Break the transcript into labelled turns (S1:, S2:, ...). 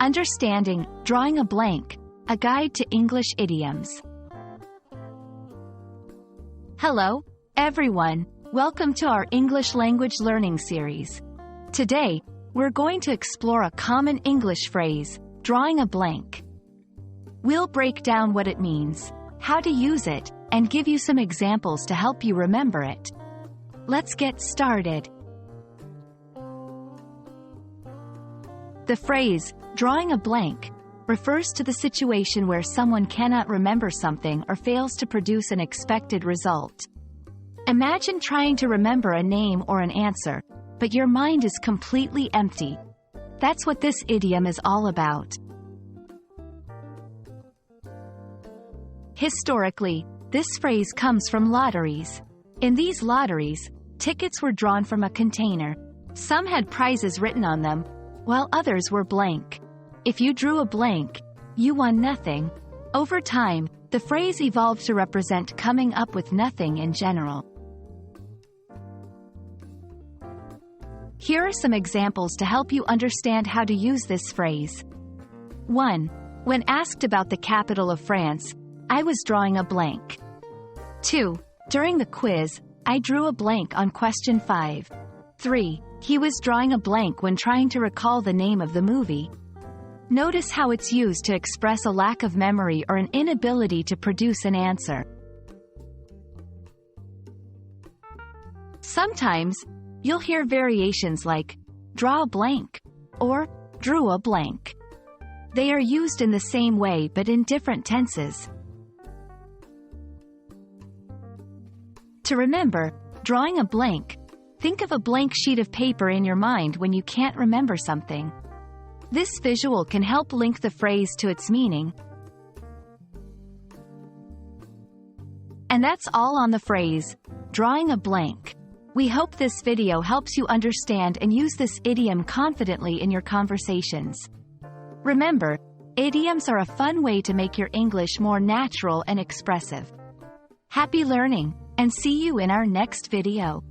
S1: Understanding, Drawing a Blank, a guide to English idioms. Hello, everyone. Welcome to our English language learning series. Today, we're going to explore a common English phrase, drawing a blank. We'll break down what it means, how to use it, and give you some examples to help you remember it. Let's get started. The phrase, drawing a blank, refers to the situation where someone cannot remember something or fails to produce an expected result. Imagine trying to remember a name or an answer, but your mind is completely empty. That's what this idiom is all about. Historically, this phrase comes from lotteries. In these lotteries, tickets were drawn from a container. Some had prizes written on them, while others were blank. If you drew a blank, you won nothing. Over time, the phrase evolved to represent coming up with nothing in general. Here are some examples to help you understand how to use this phrase. 1. When asked about the capital of France, I was drawing a blank. 2. During the quiz, I drew a blank on question 5. 3. He was drawing a blank when trying to recall the name of the movie. Notice how it's used to express a lack of memory or an inability to produce an answer. Sometimes, you'll hear variations like, draw a blank, or drew a blank. They are used in the same way but in different tenses. To remember, drawing a blank, think of a blank sheet of paper in your mind when you can't remember something. This visual can help link the phrase to its meaning. And that's all on the phrase, drawing a blank. We hope this video helps you understand and use this idiom confidently in your conversations. Remember, idioms are a fun way to make your English more natural and expressive. Happy learning, and see you in our next video.